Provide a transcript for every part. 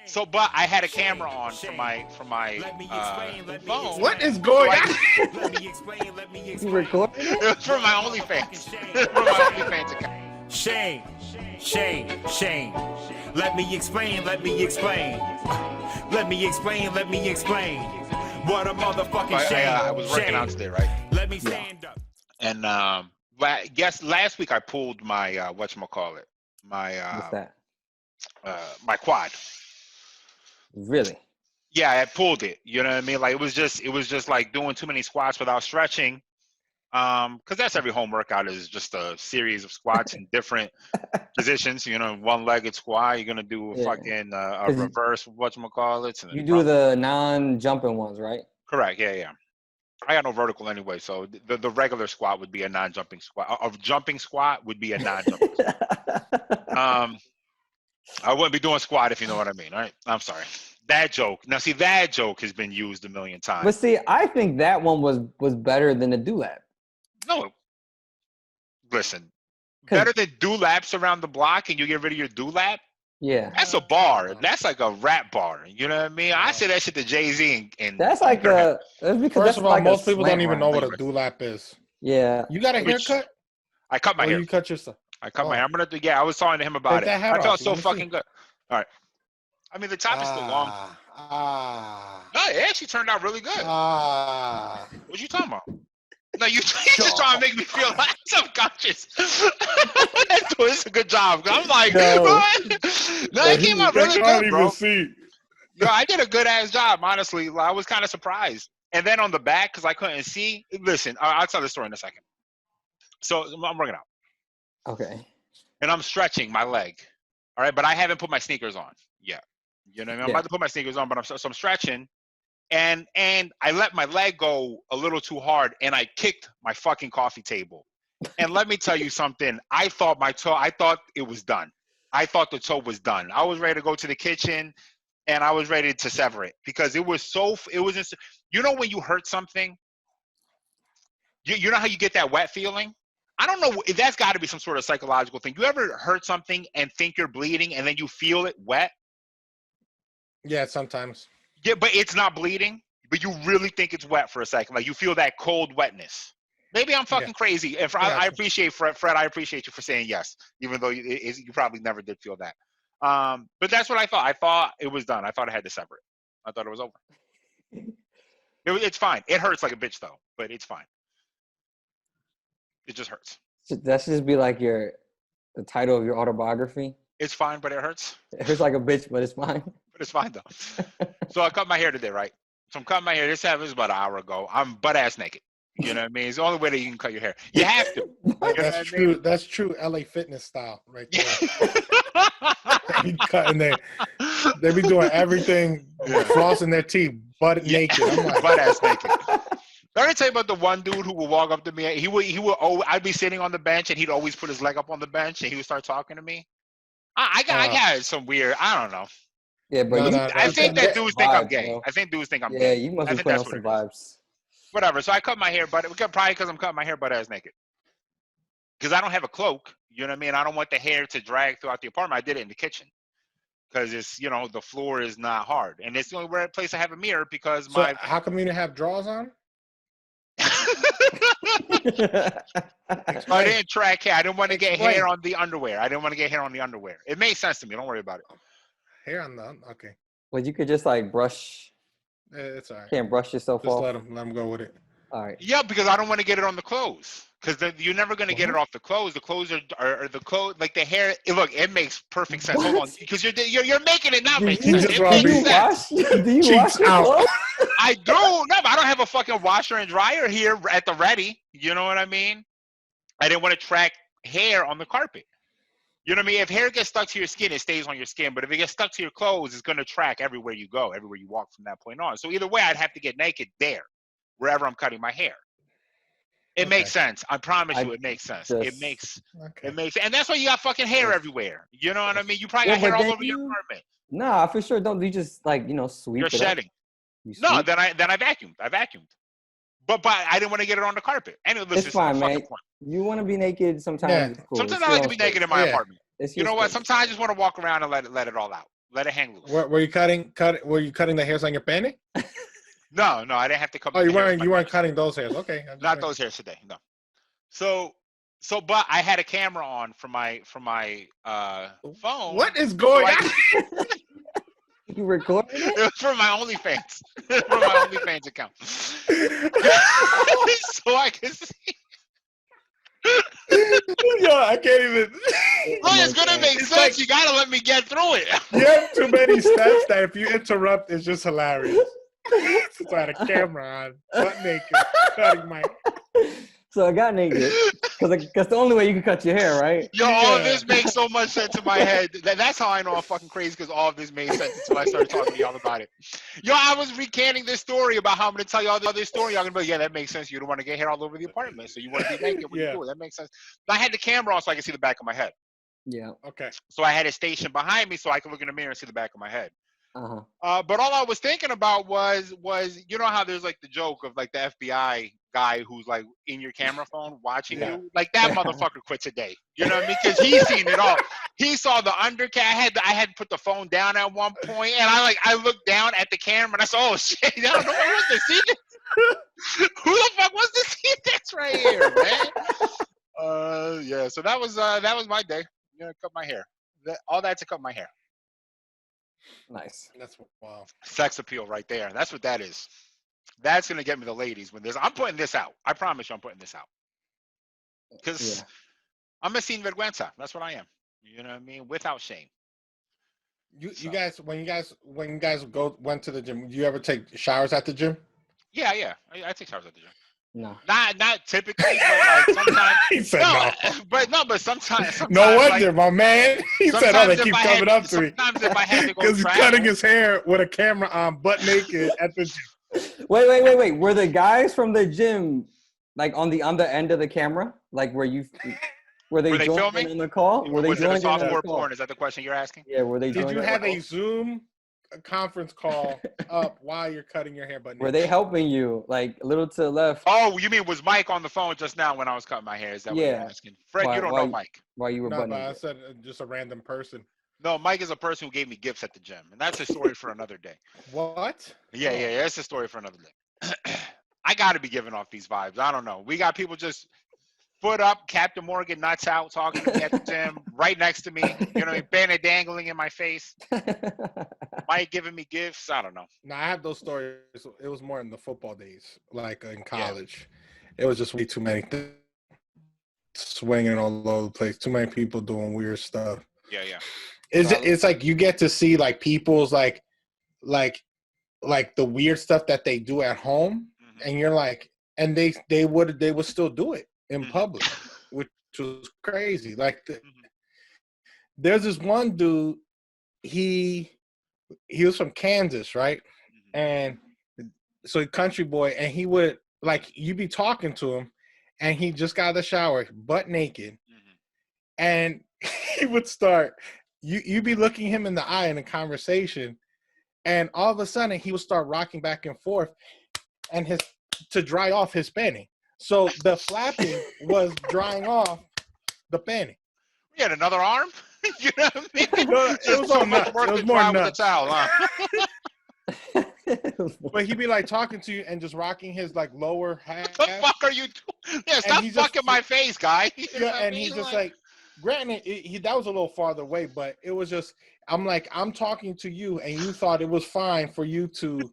So, but I had a camera on for my phone. What is going on? You recording It it? was for my OnlyFans. For my OnlyFans account. Shame. Let me explain. Let me explain. What a motherfucking shame. I was working out today, right? Let me stand up. And guess last week I pulled my whatchamacallit, my What's that? my quad. Really? Yeah, I pulled it. You know what I mean? Like it was just like doing too many squats without stretching. Because that's every home workout is just a series of squats in different positions. You know, one-legged squat. You're gonna do a fucking a reverse whatchamacallit. You do the non-jumping ones, right? Correct. Yeah. I got no vertical anyway, so the regular squat would be a non-jumping squat. A jumping squat would be a non-jumping squat. I wouldn't be doing squat if you know what I mean, all right? I'm sorry. That joke. Now, see, that joke has been used a million times. But see, I think that one was better than the do-lap. No. Listen, better than do-laps around the block and you get rid of your do-lap? Yeah. That's a bar. That's like a rap bar. You know what I mean? I say that shit to Jay-Z and that's like that's because First of all, like most people don't even know what a Like, do-lap is. Yeah. You got a haircut? I cut my Or hair. you cut yourself? I cut my hair. I'm gonna do. Yeah, I was talking to him about Take it. that hat I thought it off. was so Let me fucking see. good. All right. I mean, the top is still long. No, it actually turned out really good. What you talking about? No, you just trying to make me feel like subconscious. That's doing a good job. I'm like, no, it came out really good, bro. Yo, I did a good ass job, honestly. I was kind of surprised. And then on the back, because I couldn't see. Listen, I'll tell the story in a second. So I'm working out. Okay. And I'm stretching my leg. All right, but I haven't put my sneakers on yet. You know what I mean? I'm about to put my sneakers on, but I'm stretching. And I let my leg go a little too hard, and I kicked my fucking coffee table. And let me tell you something. I thought it was done. I thought the toe was done. I was ready to go to the kitchen, and I was ready to sever it because it was you know when you hurt something, you know how you get that wet feeling? I don't know. That's got to be some sort of psychological thing. You ever hurt something and think you're bleeding, and then you feel it wet? Yeah, sometimes. Yeah, but it's not bleeding, but you really think it's wet for a second. Like you feel that cold wetness. Maybe I'm fucking crazy. If I appreciate Fred, I appreciate you for saying yes, even though you probably never did feel that. But that's what I thought. I thought it was done. I thought I had to sever it. I thought it was over. It's fine. It hurts like a bitch though, but it's fine. It just hurts. That should just be like the title of your autobiography. It's fine, but it hurts. It hurts like a bitch, but it's fine. But it's fine though. So I cut my hair today, right? So I'm cutting my hair. This happened about an hour ago. I'm butt ass naked. You know what I mean? It's the only way that you can cut your hair. You have to. That's true. Mean? That's true. LA fitness style, right there. They be cutting they be doing everything, flossing their teeth, butt naked. I'm like, butt ass naked. Let me tell you about the one dude who would walk up to me. He would. I'd be sitting on the bench, and he'd always put his leg up on the bench, and he would start talking to me. I got some weird. I don't know. Yeah, but I think that dudes think I'm gay. Bro. I think dudes think I'm gay. Yeah, you must be putting on some vibes. Whatever. So I cut my hair, but probably because I'm cutting my hair butt ass naked. Because I don't have a cloak. You know what I mean? I don't want the hair to drag throughout the apartment. I did it in the kitchen. Because it's, the floor is not hard. And it's the only place I have a mirror because how come you didn't have drawers on? I didn't track hair. I didn't want to get hair on the underwear. It made sense to me. Don't worry about it. Hair on the okay. Well, you could just like brush. It's all right. Can't brush yourself off. Let them go with it. All right. Yeah, because I don't want to get it on the clothes. Because you're never going to get it off the clothes. The clothes are the clothes, like the hair. Look, it makes perfect sense. Hold on, because you're making it now make sense. Do you wash your clothes? I do. No, but I don't have a fucking washer and dryer here at the ready. You know what I mean? I didn't want to track hair on the carpet. You know what I mean? If hair gets stuck to your skin, it stays on your skin. But if it gets stuck to your clothes, it's going to track everywhere you go, everywhere you walk from that point on. So either way, I'd have to get naked there, wherever I'm cutting my hair. It makes sense. I promise you, it makes sense. It makes, and that's why you got fucking hair everywhere. You know what I mean? You probably got hair all over your apartment. Nah, for sure. Don't you just sweep? You're shedding. No, then I vacuumed. But I didn't want to get it on the carpet. Anyway, listen, it's fine, man. You want to be naked sometimes. Yeah. Cool. Sometimes I like to be naked in my apartment. You know what? Sometimes I just want to walk around and let it all out. Let it hang loose. Were you cutting the hairs on your panty? No, I didn't have to cut. Oh, you weren't hairs. cutting those hairs. Okay. Not those hairs today. No. So, but I had a camera on for my phone. What is going on? You recorded It it? was for my OnlyFans. For my OnlyFans account. So I can see. Yo, I can't even. Look, it's gonna make sense. Like, you gotta let me get through it. you have too many steps that if you interrupt, it's just hilarious. So I had a camera on, butt naked, cutting my. So I got naked because that's the only way you can cut your hair, right? Yo, all of this makes so much sense in my head. That's how I know I'm fucking crazy, because all of this made sense until I started talking to y'all about it. Yo, I was recanting this story about how I'm going to tell y'all this story. Y'all going to be like, yeah, that makes sense. You don't want to get hair all over the apartment, so you want to be naked when you do it. That makes sense. But I had the camera on so I could see the back of my head. Yeah. Okay. So I had it stationed behind me so I could look in the mirror and see the back of my head. Uh-huh. But all I was thinking about was you know how there's like the joke of like the FBI guy who's like in your camera phone watching you, like that motherfucker quit today. You know what I mean? Because he's seen it all. He saw the undercat. I had put the phone down at one point, and I looked down at the camera and I saw, oh shit, I don't know what was this. See this? Who the fuck was this? See this right here, man? Yeah. So that was my day. I'm gonna cut my hair. All that to cut my hair. Nice. That's wow. Sex appeal right there. That's what that is. That's gonna get me the ladies when I'm putting this out. I promise you, I'm putting this out. Because I'm a sin vergüenza. That's what I am. You know what I mean? Without shame. You guys, when you guys went to the gym, do you ever take showers at the gym? Yeah. I take showers at the gym. No. Not typically, but like sometimes. He said no. But sometimes. No wonder, like, my man. He said, "Oh, they keep coming up to me." Sometimes if I had to go because he's travel, cutting his hair with a camera on, butt naked at the gym. Wait. Were the guys from the gym like on the end of the camera? Like were they filming in on the call? Were they was it joining a softcore in on the porn? Is that the question you're asking? Yeah, were they Did you have a call? Zoom conference call up while you're cutting your hair butt naked? Were they helping you like a little to the left? Oh, you mean was Mike on the phone just now when I was cutting my hair? Is that what you're asking? Fred, you don't know Mike. While you were No, butt but naked. I said just a random person. No, Mike is a person who gave me gifts at the gym, and that's a story for another day. What? Yeah, it's a story for another day. I got to be giving off these vibes. I don't know. We got people just foot up, Captain Morgan nuts out, talking to me at the gym, right next to me. You know what I mean? Bandit dangling in my face. Mike giving me gifts. I don't know. No, I have those stories. It was more in the football days, like in college. It was just way too many things. Swinging all over the place. Too many people doing weird stuff. Yeah. It's like you get to see like people's like the weird stuff that they do at home, and you're like, and they would still do it in public, which was crazy. Like there's this one dude, he was from Kansas, right? And so country boy, and he would like you be talking to him, and he just got out of the shower, butt naked, and he would start. You be looking him in the eye in a conversation, and all of a sudden he would start rocking back and forth, and to dry off his panty. So the flapping was drying off the panty. We had another arm. You know what I mean? No, it was all nuts. It was more nuts. Huh? But he'd be like talking to you and just rocking his like lower half. What the fuck are you doing? Yeah, stop fucking my face, guy. You know and he's just like, granted, that was a little farther away, but it was just, I'm like, I'm talking to you, and you thought it was fine for you to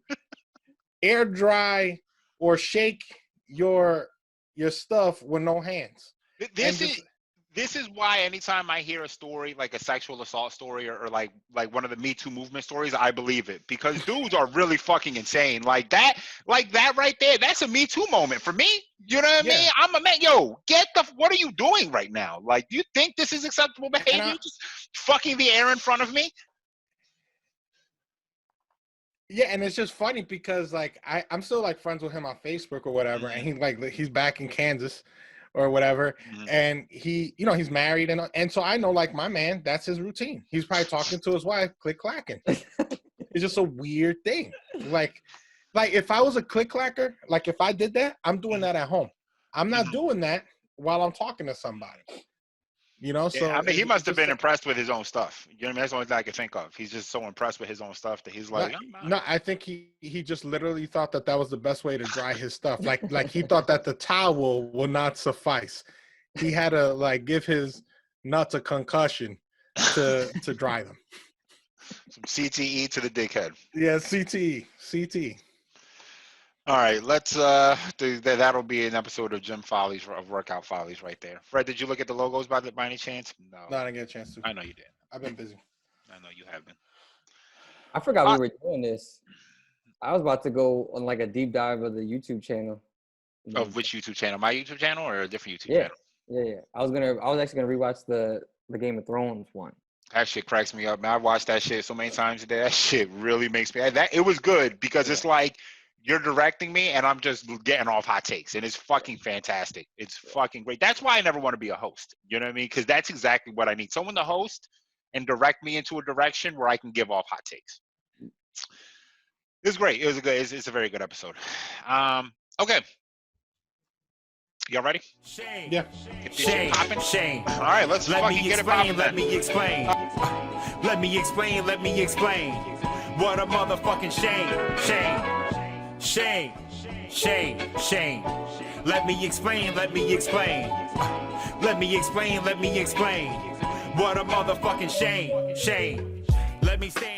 air dry or shake your stuff with no hands. This is why anytime I hear a story like a sexual assault story or like one of the Me Too movement stories, I believe it, because dudes are really fucking insane. Like that right there, that's a Me Too moment for me. You know what I mean? I'm a man. Yo, what are you doing right now? Like, do you think this is acceptable behavior? Just fucking the air in front of me? Yeah, and it's just funny because like I'm still like friends with him on Facebook or whatever, and he's back in Kansas or whatever, and he's married, and so I know like my man, that's his routine. He's probably talking to his wife, click clacking. It's just a weird thing. Like if I was a click clacker, like if I did that, I'm doing that at home. I'm not doing that while I'm talking to somebody. You know, so I mean, he it- must have it's been impressed with his own stuff. You know what I mean? That's the only thing I can think of. He's just so impressed with his own stuff that he's like, no, I think he just literally thought that was the best way to dry his stuff. Like he thought that the towel will not suffice. He had to like give his nuts a concussion to dry them. some CTE to the dickhead. Yeah, CTE. All right, let's that'll be an episode of Gym Follies, of Workout Follies right there. Fred, did you look at the logos by any chance? No. No, I didn't get a chance to. I know you did. I've been busy. I know you have been. I forgot we were doing this. I was about to go on like a deep dive of the YouTube channel. Of which YouTube channel? My YouTube channel or a different YouTube Yeah. channel? Yeah. I was actually gonna rewatch the Game of Thrones one. That shit cracks me up, man. I watched that shit so many times a day. That shit really makes me. It was good because it's like you're directing me and I'm just getting off hot takes, and it's fucking fantastic. It's fucking great. That's why I never want to be a host. You know what I mean? Because that's exactly what I need. Someone to host and direct me into a direction where I can give off hot takes. It was great. It was it's a very good episode. Okay. Y'all ready? Shame. Yeah. Get this shit popping? Shame. All right, let's fucking get it popping. Let me explain. Let me explain. What a motherfucking shame. Shame. Let me explain. Let me explain. What a motherfucking shame. Let me stand.